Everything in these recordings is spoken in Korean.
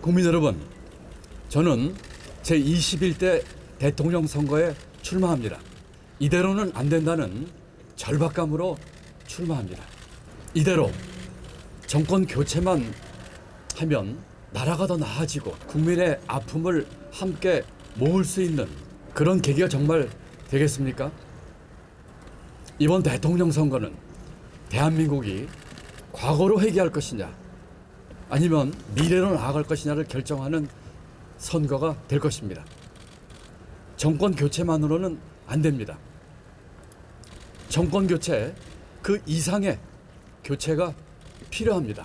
국민 여러분, 저는 제21대 대통령 선거에 출마합니다. 이대로는 안 된다는 절박감으로 출마합니다. 이대로 정권 교체만 하면 나라가 더 나아지고 국민의 아픔을 함께 모을 수 있는 그런 계기가 정말 되겠습니까? 이번 대통령 선거는 대한민국이 과거로 회귀할 것이냐 아니면 미래로 나아갈 것이냐를 결정하는 선거가 될 것입니다. 정권 교체만으로는 안 됩니다. 정권 교체 그 이상의 교체가 필요합니다.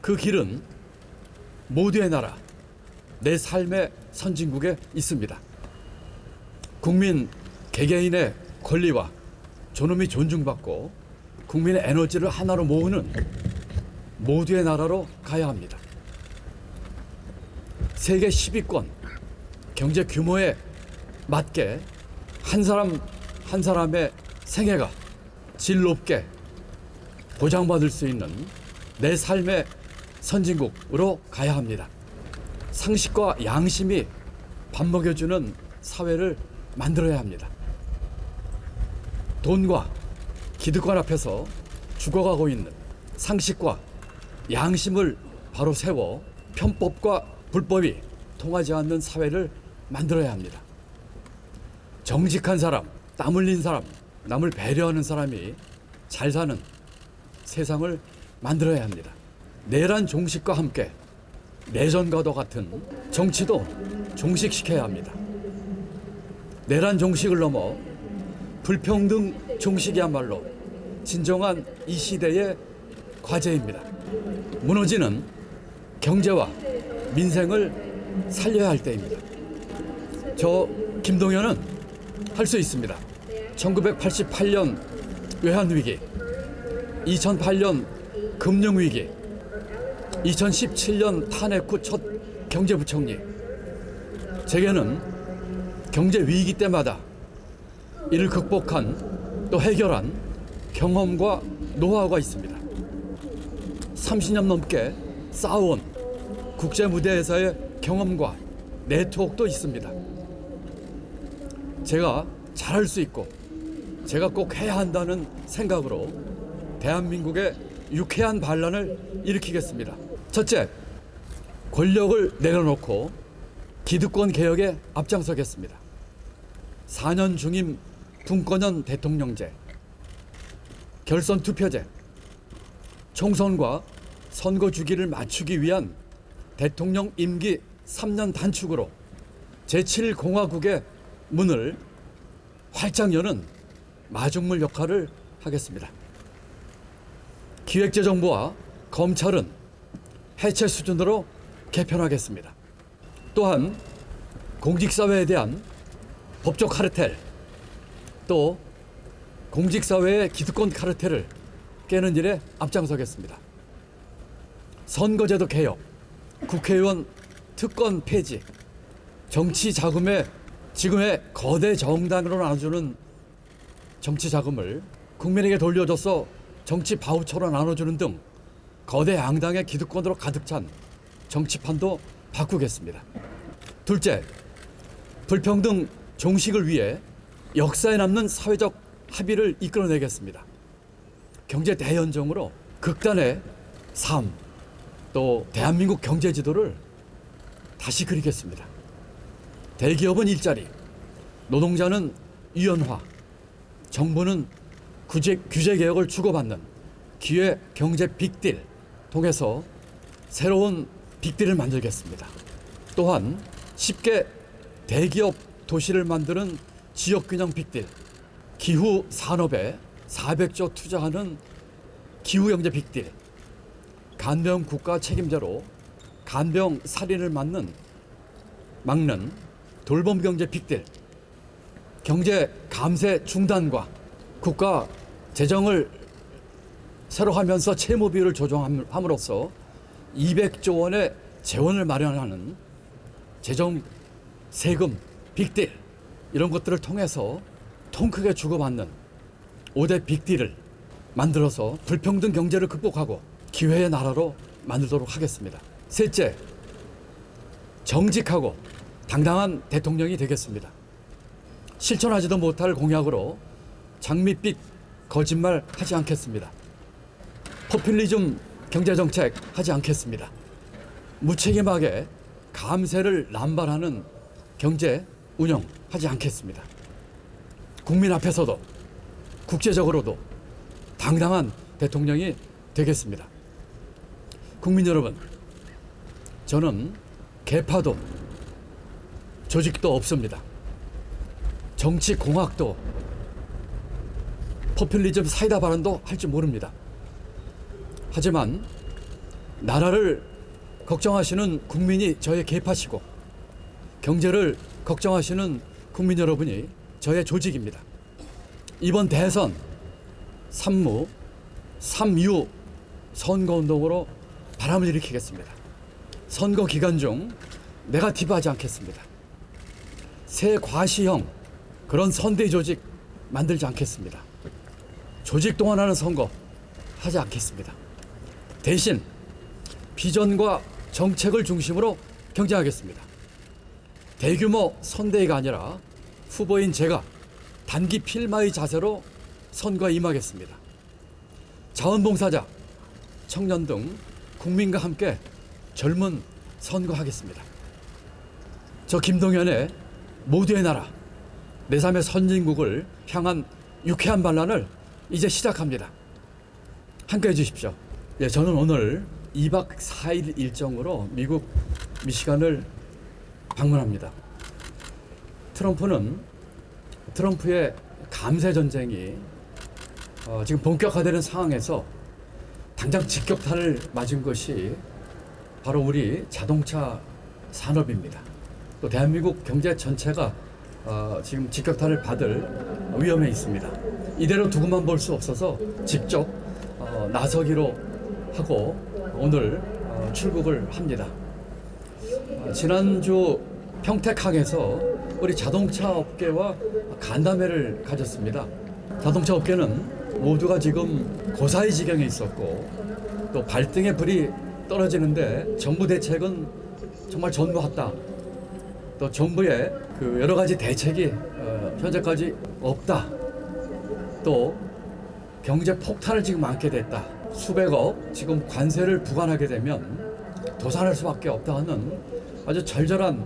그 길은 모두의 나라, 내 삶의 선진국에 있습니다. 국민 개개인의 권리와 존엄이 존중받고 국민의 에너지를 하나로 모으는 모두의 나라로 가야 합니다. 세계 10위권 경제 규모에 맞게 한 사람 한 사람의 생애가 질 높게 보장받을 수 있는 내 삶의 선진국으로 가야 합니다. 상식과 양심이 밥 먹여주는 사회를 만들어야 합니다. 돈과 기득권 앞에서 죽어가고 있는 상식과 양심을 바로 세워 편법과 불법이 통하지 않는 사회를 만들어야 합니다. 정직한 사람, 땀 흘린 사람, 남을 배려하는 사람이 잘 사는 세상을 만들어야 합니다. 내란 종식과 함께 내전과도 같은 정치도 종식시켜야 합니다. 내란 종식을 넘어 불평등 종식이야말로 진정한 이 시대의 과제입니다. 무너지는 경제와 민생을 살려야 할 때입니다. 저 김동연은 할 수 있습니다. 1988년 외환위기, 2008년 금융위기, 2017년 탄핵 후 첫 경제부총리. 제게는 경제위기 때마다 이를 극복한 또 해결한 경험과 노하우가 있습니다. 30년 넘게 쌓아온 국제무대에서의 경험과 네트워크도 있습니다. 제가 잘할 수 있고 제가 꼭 해야 한다는 생각으로 대한민국의 유쾌한 반란을 일으키겠습니다. 첫째, 권력을 내려놓고 기득권 개혁에 앞장서겠습니다. 4년 중임 분권형 대통령제, 결선 투표제, 총선과 선거 주기를 맞추기 위한 대통령 임기 3년 단축으로 제7공화국의 문을 활짝 여는 마중물 역할을 하겠습니다. 기획재정부와 검찰은 해체 수준으로 개편하겠습니다. 또한 공직사회에 대한 법적 카르텔, 또 공직사회의 기득권 카르텔을 깨는 일에 앞장서겠습니다. 선거제도 개혁, 국회의원 특권 폐지, 정치 자금에 지금의 거대 정당으로 나눠주는 정치 자금을 국민에게 돌려줘서 정치 바우처로 나눠주는 등 거대 양당의 기득권으로 가득 찬 정치판도 바꾸겠습니다. 둘째, 불평등 종식을 위해 역사에 남는 사회적 합의를 이끌어내겠습니다. 경제 대연정으로 극단의 삶, 또 대한민국 경제 지도를 다시 그리겠습니다. 대기업은 일자리, 노동자는 유연화, 정부는 규제 개혁을 주고받는 기회 경제 빅딜 통해서 새로운 빅딜을 만들겠습니다. 또한 쉽게 대기업 도시를 만드는 지역균형 빅딜, 기후 산업에 400조 투자하는 기후경제 빅딜, 간병 국가 책임제로 간병 살인을 막는 돌봄경제 빅딜, 경제 감세 중단과 국가 재정을 새로 하면서 채무 비율을 조정함으로써 200조 원의 재원을 마련하는 재정 세금 빅딜, 이런 것들을 통해서 통 크게 주고받는 5대 빅딜을 만들어서 불평등 경제를 극복하고 기회의 나라로 만들도록 하겠습니다. 셋째, 정직하고 당당한 대통령이 되겠습니다. 실천하지도 못할 공약으로 장밋빛 거짓말 하지 않겠습니다. 포퓰리즘 경제정책 하지 않겠습니다. 무책임하게 감세를 남발하는 경제 운영하지 않겠습니다. 국민 앞에서도 국제적으로도 당당한 대통령이 되겠습니다. 국민 여러분, 저는 계파도 조직도 없습니다. 정치 공학도 포퓰리즘 사이다 발언도 할 줄 모릅니다. 하지만 나라를 걱정하시는 국민이 저의 계파시고 경제를 걱정하시는 국민 여러분이 저의 조직입니다. 이번 대선 3무, 3유 선거운동으로 바람을 일으키겠습니다. 선거 기간 중 네거티브하지 않겠습니다. 새 과시형 그런 선대 조직 만들지 않겠습니다. 조직 동원하는 선거 하지 않겠습니다. 대신 비전과 정책을 중심으로 경쟁하겠습니다. 대규모 선대위가 아니라 후보인 제가 단기 필마의 자세로 선거에 임하겠습니다. 자원봉사자, 청년 등 국민과 함께 젊은 선거하겠습니다. 저 김동연의 모두의 나라, 내3의 선진국을 향한 유쾌한 반란을 이제 시작합니다. 함께해 주십시오. 예, 저는 오늘 2박 4일 일정으로 미국 미시간을 방문합니다. 트럼프의 감세 전쟁이 지금 본격화되는 상황에서 당장 직격탄을 맞은 것이 바로 우리 자동차 산업입니다. 또 대한민국 경제 전체가 지금 직격탄을 받을 위험에 있습니다. 이대로 두고만 볼 수 없어서 직접 나서기로 하고 오늘 출국을 합니다. 지난주 평택항에서 우리 자동차 업계와 간담회를 가졌습니다. 자동차 업계는 모두가 지금 고사의 지경에 있었고 또 발등에 불이 떨어지는데 정부 대책은 정말 전무했다. 또 정부의 그 여러 가지 대책이 현재까지 없다. 또 경제 폭탄을 지금 안게 됐다. 수백억 지금 관세를 부과하게 되면 도산할 수밖에 없다 하는 아주 절절한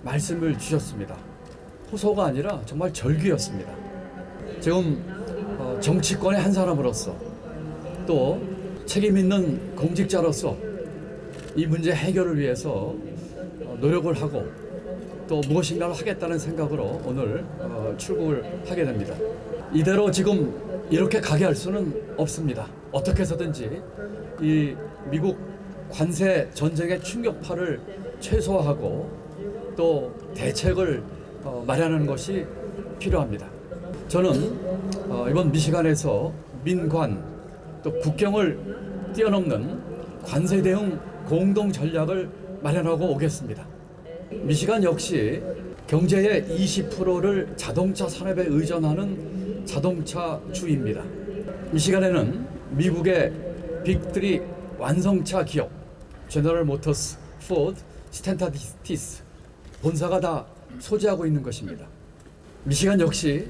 말씀을 주셨습니다. 호소가 아니라 정말 절규였습니다. 지금 정치권의 한 사람으로서 또 책임 있는 공직자로서 이 문제 해결을 위해서 노력을 하고 또 무엇인가를 하겠다는 생각으로 오늘 출국을 하게 됩니다. 이대로 지금 이렇게 가게 할 수는 없습니다. 어떻게 해서든지 이 미국 관세 전쟁의 충격파를 최소화하고 또 대책을 마련하는 것이 필요합니다. 저는 이번 미시간에서 민관 또 국경을 뛰어넘는 관세 대응 공동 전략을 마련하고 오겠습니다. 미시간 역시 경제의 20%를 자동차 산업에 의존하는 자동차 주입니다. 미시간에는 미국의 빅3 완성차 기업 제너럴 모터스, 포드, 스탠타디스티스 본사가 다 소재하고 있는 것입니다. 미시간 역시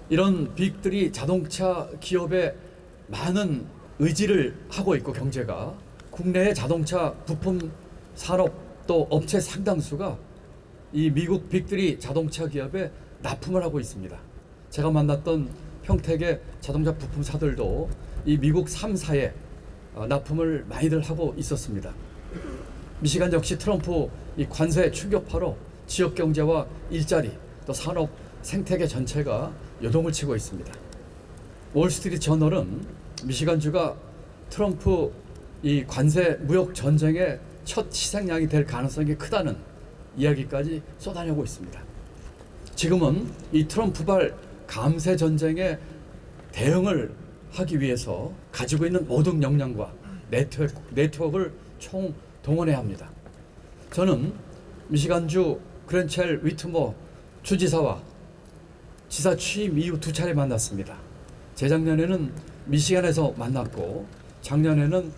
이런 빅3 자동차 기업의 많은 의지를 하고 있고 경제가 국내의 자동차 부품 산업 또 업체 상당수가 이 미국 빅3 자동차 기업에 납품을 하고 있습니다. 제가 만났던 평택의 자동차 부품사들도 이 미국 3사에 납품을 많이들 하고 있었습니다. 미시간 역시 트럼프 이 관세 충격파로 지역 경제와 일자리 또 산업 생태계 전체가 요동을 치고 있습니다. 월스트리트 저널은 미시간주가 트럼프 이 관세 무역 전쟁의 첫 희생양이 될 가능성이 크다는 이야기까지 쏟아내고 있습니다. 지금은 이 트럼프발 감세 전쟁에 대응을 하기 위해서 가지고 있는 모든 역량과 네트워크를 총동원해야 합니다. 저는 미시간주 그랜첼 위트머 주지사와 지사 취임 이후 2차례 만났습니다. 재작년에는 미시간에서 만났고 작년에는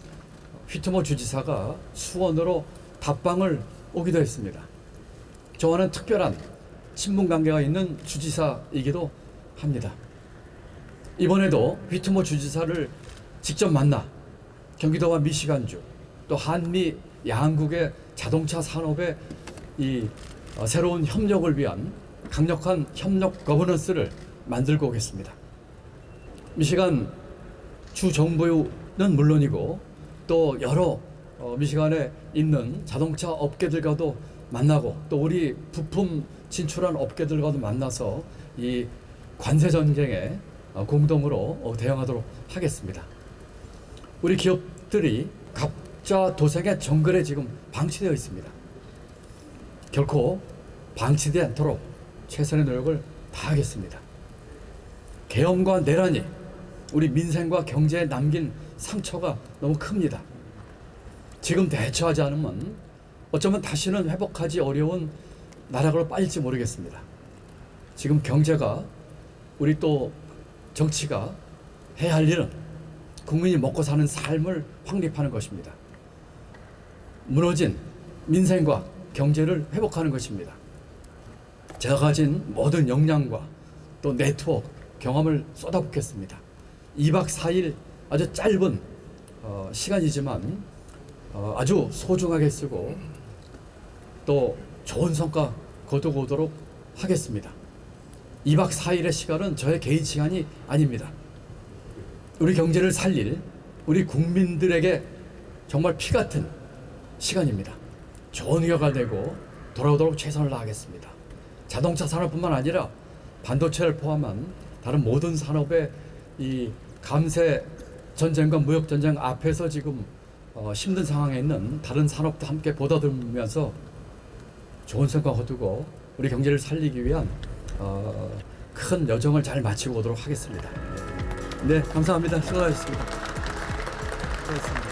휘트머 주지사가 수원으로 답방을 오기도 했습니다. 저와는 특별한 친분 관계가 있는 주지사이기도 합니다. 이번에도 휘트모 주지사를 직접 만나 경기도와 미시간주 또 한미 양국의 자동차 산업의 이 새로운 협력을 위한 강력한 협력 거버넌스를 만들고 오겠습니다. 미시간 주 정부는 물론이고 또 여러 미시간에 있는 자동차 업계들과도 만나고 또 우리 부품 진출한 업계들과도 만나서 이 관세 전쟁에 공동으로 대응하도록 하겠습니다. 우리 기업들이 갑자 도생의 정글에 지금 방치되어 있습니다. 결코 방치되지 않도록 최선의 노력을 다하겠습니다. 계엄과 내란이 우리 민생과 경제에 남긴 상처가 너무 큽니다. 지금 대처하지 않으면 어쩌면 다시는 회복하기 어려운 나락으로 빠질지 모르겠습니다. 지금 경제가 우리 또 정치가 해야 할 일은 국민이 먹고 사는 삶을 확립하는 것입니다. 무너진 민생과 경제를 회복하는 것입니다. 제가 가진 모든 역량과 또 네트워크, 경험을 쏟아붓겠습니다. 2박 4일 아주 짧은 시간이지만 아주 소중하게 쓰고 또 좋은 성과 거두고오도록 하겠습니다. 2박 4일의 시간은 저의 개인 시간이 아닙니다. 우리 경제를 살릴 우리 국민들에게 정말 피 같은 시간입니다. 좋은 결과 내고 돌아오도록 최선을 다하겠습니다. 자동차 산업뿐만 아니라 반도체를 포함한 다른 모든 산업의 이 감세 전쟁과 무역 전쟁 앞에서 지금 힘든 상황에 있는 다른 산업도 함께 보다듬으면서 좋은 성과 거두고 우리 경제를 살리기 위한 큰 여정을 잘 마치고 오도록 하겠습니다. 네, 감사합니다. 수고하셨습니다. 수고하셨습니다.